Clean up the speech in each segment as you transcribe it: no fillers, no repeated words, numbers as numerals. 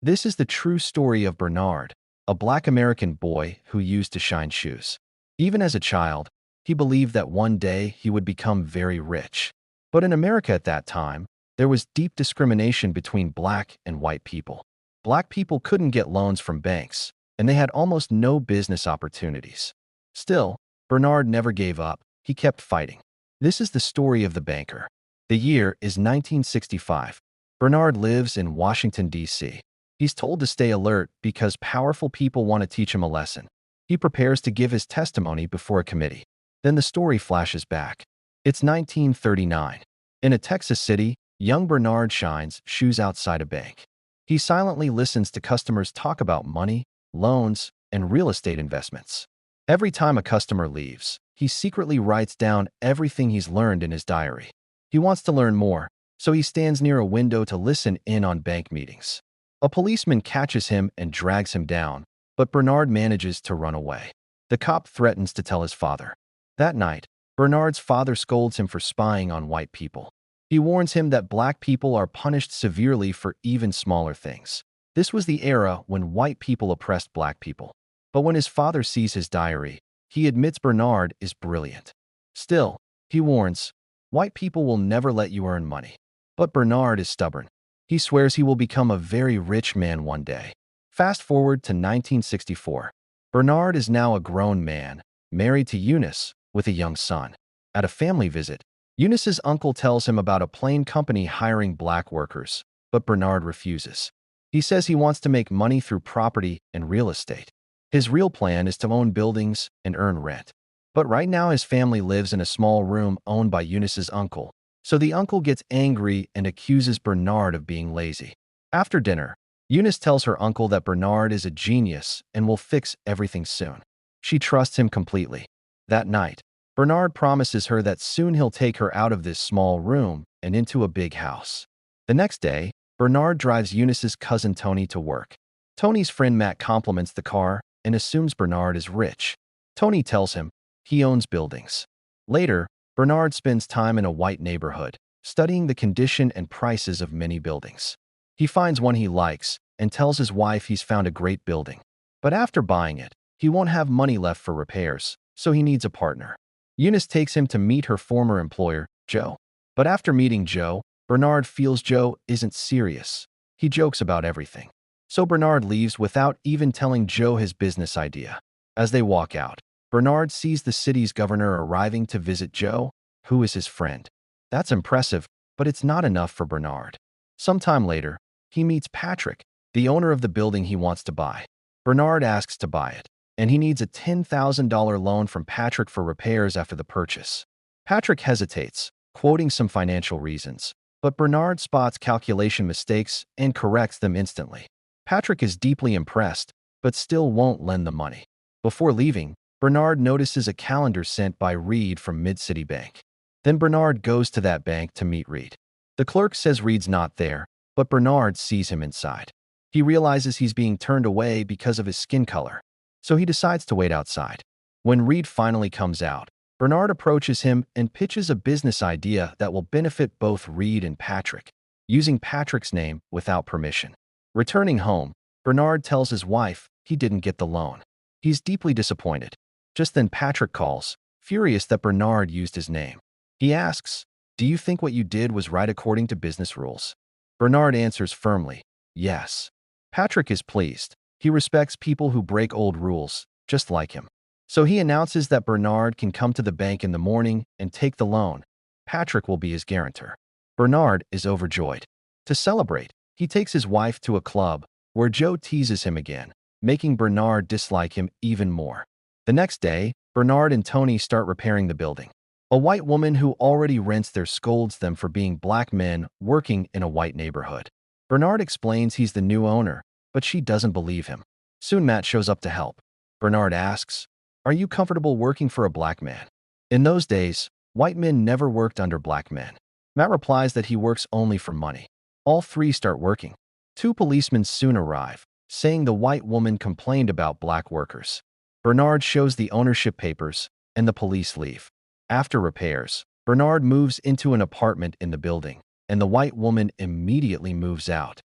This is the true story of Bernard, a Black American boy who used to shine shoes. Even as a child, he believed that one day he would become very rich. But in America at that time, there was deep discrimination between black and white people. Black people couldn't get loans from banks, and they had almost no business opportunities. Still, Bernard never gave up. He kept fighting. This is the story of the banker. The year is 1965. Bernard lives in Washington, D.C. He's told to stay alert because powerful people want to teach him a lesson. He prepares to give his testimony before a committee. Then the story flashes back. It's 1939. In a Texas city, young Bernard shines shoes outside a bank. He silently listens to customers talk about money, loans, and real estate investments. Every time a customer leaves, he secretly writes down everything he's learned in his diary. He wants to learn more, so he stands near a window to listen in on bank meetings. A policeman catches him and drags him down, but Bernard manages to run away. The cop threatens to tell his father. That night, Bernard's father scolds him for spying on white people. He warns him that black people are punished severely for even smaller things. This was the era when white people oppressed black people. But when his father sees his diary, he admits Bernard is brilliant. Still, he warns, white people will never let you earn money. But Bernard is stubborn. He swears he will become a very rich man one day. Fast forward to 1964. Bernard is now a grown man, married to Eunice, with a young son. At a family visit, Eunice's uncle tells him about a plane company hiring black workers, but Bernard refuses. He says he wants to make money through property and real estate. His real plan is to own buildings and earn rent. But right now his family lives in a small room owned by Eunice's uncle, so the uncle gets angry and accuses Bernard of being lazy. After dinner, Eunice tells her uncle that Bernard is a genius and will fix everything soon. She trusts him completely. That night, Bernard promises her that soon he'll take her out of this small room and into a big house. The next day, Bernard drives Eunice's cousin Tony to work. Tony's friend Matt compliments the car and assumes Bernard is rich. Tony tells him he owns buildings. Later, Bernard spends time in a white neighborhood, studying the condition and prices of many buildings. He finds one he likes and tells his wife he's found a great building. But after buying it, he won't have money left for repairs, so he needs a partner. Eunice takes him to meet her former employer, Joe. But after meeting Joe, Bernard feels Joe isn't serious. He jokes about everything. So Bernard leaves without even telling Joe his business idea. As they walk out, Bernard sees the city's governor arriving to visit Joe, who is his friend. That's impressive, but it's not enough for Bernard. Sometime later, he meets Patrick, the owner of the building he wants to buy. Bernard asks to buy it, and he needs a $10,000 loan from Patrick for repairs after the purchase. Patrick hesitates, quoting some financial reasons, but Bernard spots calculation mistakes and corrects them instantly. Patrick is deeply impressed, but still won't lend the money. Before leaving, Bernard notices a calendar sent by Reed from Mid-City Bank. Then Bernard goes to that bank to meet Reed. The clerk says Reed's not there, but Bernard sees him inside. He realizes he's being turned away because of his skin color, so he decides to wait outside. When Reed finally comes out, Bernard approaches him and pitches a business idea that will benefit both Reed and Patrick, using Patrick's name without permission. Returning home, Bernard tells his wife he didn't get the loan. He's deeply disappointed. Just then Patrick calls, furious that Bernard used his name. He asks, "Do you think what you did was right according to business rules?" Bernard answers firmly, "Yes." Patrick is pleased. He respects people who break old rules, just like him. So he announces that Bernard can come to the bank in the morning and take the loan. Patrick will be his guarantor. Bernard is overjoyed. To celebrate, he takes his wife to a club where Joe teases him again, making Bernard dislike him even more. The next day, Bernard and Tony start repairing the building. A white woman who already rents there scolds them for being black men working in a white neighborhood. Bernard explains he's the new owner, but she doesn't believe him. Soon Matt shows up to help. Bernard asks, "Are you comfortable working for a black man?" In those days, white men never worked under black men. Matt replies that he works only for money. All three start working. Two policemen soon arrive, saying the white woman complained about black workers. Bernard shows the ownership papers, and the police leave. After repairs, Bernard moves into an apartment in the building, and the white woman immediately moves out.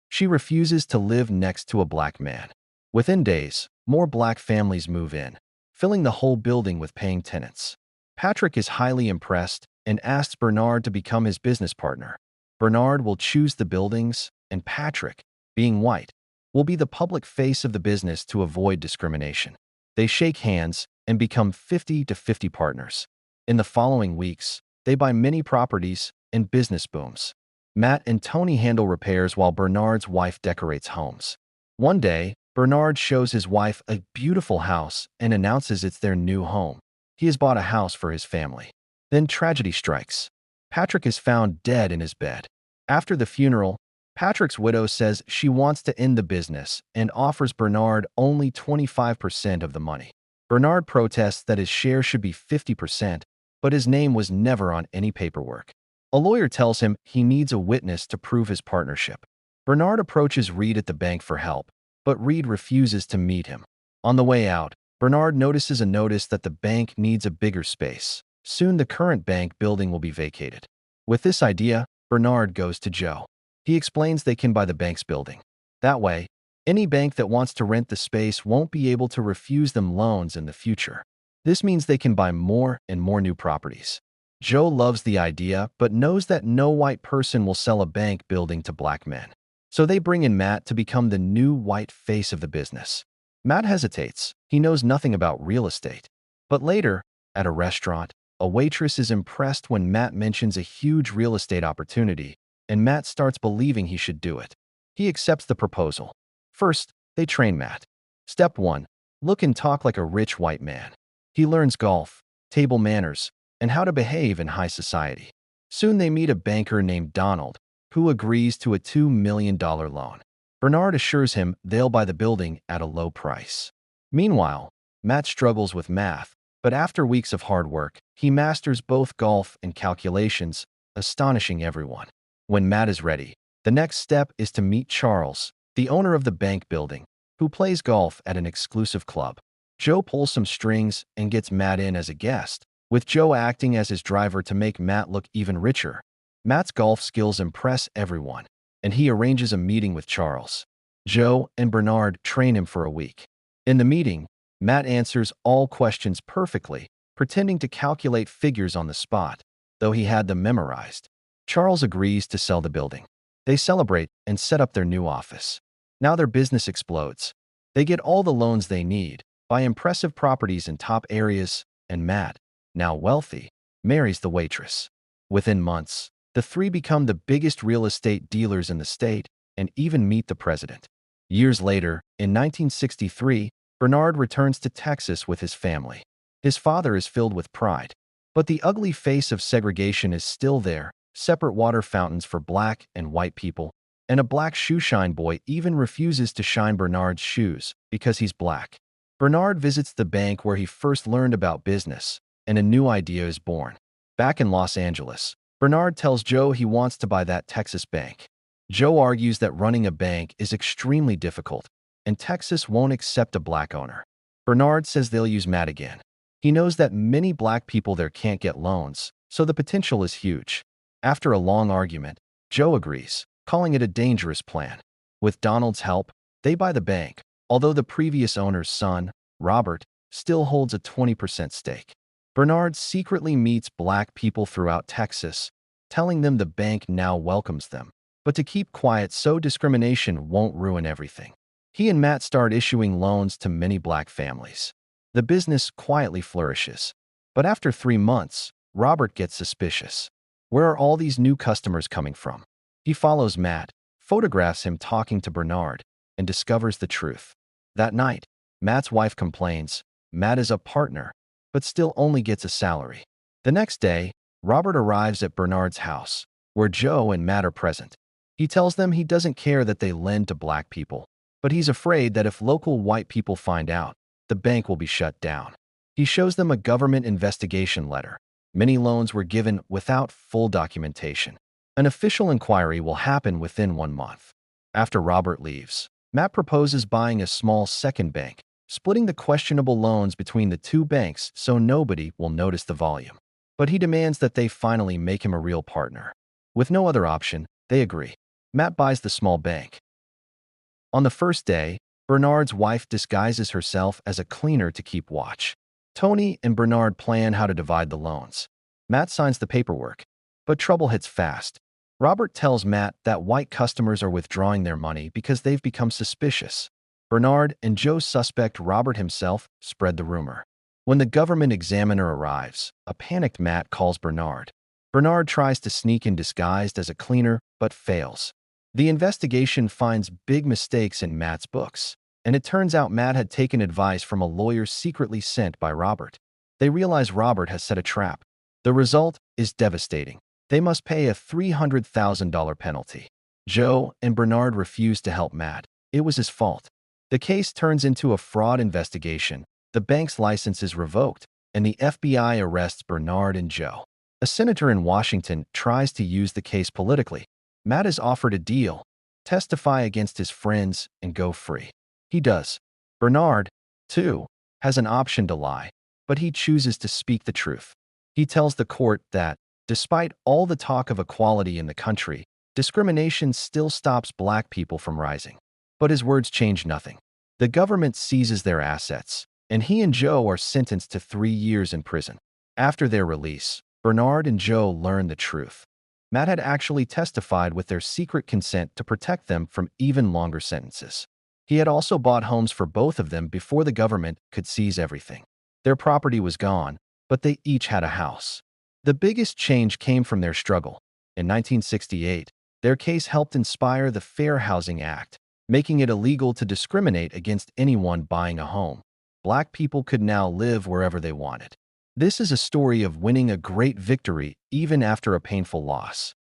She refuses to live next to a black man. Within days, more black families move in, filling the whole building with paying tenants. Patrick is highly impressed and asks Bernard to become his business partner. Bernard will choose the buildings, and Patrick, being white, will be the public face of the business to avoid discrimination. They shake hands and become 50-50 partners. In the following weeks, they buy many properties and business booms. Matt and Tony handle repairs while Bernard's wife decorates homes. One day, Bernard shows his wife a beautiful house and announces it's their new home. He has bought a house for his family. Then tragedy strikes. Patrick is found dead in his bed. After the funeral, Patrick's widow says she wants to end the business and offers Bernard only 25% of the money. Bernard protests that his share should be 50%, but his name was never on any paperwork. A lawyer tells him he needs a witness to prove his partnership. Bernard approaches Reed at the bank for help, but Reed refuses to meet him. On the way out, Bernard notices a notice that the bank needs a bigger space. Soon the current bank building will be vacated. With this idea, Bernard goes to Joe. He explains they can buy the bank's building. That way, any bank that wants to rent the space won't be able to refuse them loans in the future. This means they can buy more and more new properties. Joe loves the idea, but knows that no white person will sell a bank building to black men. So they bring in Matt to become the new white face of the business. Matt hesitates. He knows nothing about real estate. But later, at a restaurant, a waitress is impressed when Matt mentions a huge real estate opportunity, and Matt starts believing he should do it. He accepts the proposal. First, they train Matt. Step 1. Look and talk like a rich white man. He learns golf, table manners, and how to behave in high society. Soon they meet a banker named Donald, who agrees to a $2 million loan. Bernard assures him they'll buy the building at a low price. Meanwhile, Matt struggles with math, but after weeks of hard work, he masters both golf and calculations, astonishing everyone. When Matt is ready, the next step is to meet Charles, the owner of the bank building, who plays golf at an exclusive club. Joe pulls some strings and gets Matt in as a guest, with Joe acting as his driver to make Matt look even richer. Matt's golf skills impress everyone, and he arranges a meeting with Charles. Joe and Bernard train him for a week. In the meeting, Matt answers all questions perfectly, pretending to calculate figures on the spot, though he had them memorized. Charles agrees to sell the building. They celebrate and set up their new office. Now their business explodes. They get all the loans they need, buy impressive properties in top areas, and Matt, now wealthy, marries the waitress. Within months, the three become the biggest real estate dealers in the state and even meet the president. Years later, in 1963, Bernard returns to Texas with his family. His father is filled with pride. But the ugly face of segregation is still there, separate water fountains for black and white people, and a black shoeshine boy even refuses to shine Bernard's shoes because he's black. Bernard visits the bank where he first learned about business, and a new idea is born. Back in Los Angeles, Bernard tells Joe he wants to buy that Texas bank. Joe argues that running a bank is extremely difficult, and Texas won't accept a black owner. Bernard says they'll use Matt again. He knows that many black people there can't get loans, so the potential is huge. After a long argument, Joe agrees, calling it a dangerous plan. With Donald's help, they buy the bank, although the previous owner's son, Robert, still holds a 20% stake. Bernard secretly meets black people throughout Texas, telling them the bank now welcomes them, but to keep quiet so discrimination won't ruin everything. He and Matt start issuing loans to many black families. The business quietly flourishes. But after 3 months, Robert gets suspicious. Where are all these new customers coming from? He follows Matt, photographs him talking to Bernard, and discovers the truth. That night, Matt's wife complains Matt is a partner, but still only gets a salary. The next day, Robert arrives at Bernard's house, where Joe and Matt are present. He tells them he doesn't care that they lend to black people, but he's afraid that if local white people find out, the bank will be shut down. He shows them a government investigation letter. Many loans were given without full documentation. An official inquiry will happen within 1 month. After Robert leaves, Matt proposes buying a small second bank, splitting the questionable loans between the two banks so nobody will notice the volume. But he demands that they finally make him a real partner. With no other option, they agree. Matt buys the small bank. On the first day, Bernard's wife disguises herself as a cleaner to keep watch. Tony and Bernard plan how to divide the loans. Matt signs the paperwork, but trouble hits fast. Robert tells Matt that white customers are withdrawing their money because they've become suspicious. Bernard and Joe suspect Robert himself spread the rumor. When the government examiner arrives, a panicked Matt calls Bernard. Bernard tries to sneak in disguised as a cleaner, but fails. The investigation finds big mistakes in Matt's books, and it turns out Matt had taken advice from a lawyer secretly sent by Robert. They realize Robert has set a trap. The result is devastating. They must pay a $300,000 penalty. Joe and Bernard refuse to help Matt. It was his fault. The case turns into a fraud investigation. The bank's license is revoked, and the FBI arrests Bernard and Joe. A senator in Washington tries to use the case politically. Matt is offered a deal: testify against his friends and go free. He does. Bernard, too, has an option to lie, but he chooses to speak the truth. He tells the court that, despite all the talk of equality in the country, discrimination still stops black people from rising. But his words change nothing. The government seizes their assets, and he and Joe are sentenced to 3 years in prison. After their release, Bernard and Joe learn the truth. Matt had actually testified with their secret consent to protect them from even longer sentences. He had also bought homes for both of them before the government could seize everything. Their property was gone, but they each had a house. The biggest change came from their struggle. In 1968, their case helped inspire the Fair Housing Act, making it illegal to discriminate against anyone buying a home. Black people could now live wherever they wanted. This is a story of winning a great victory even after a painful loss.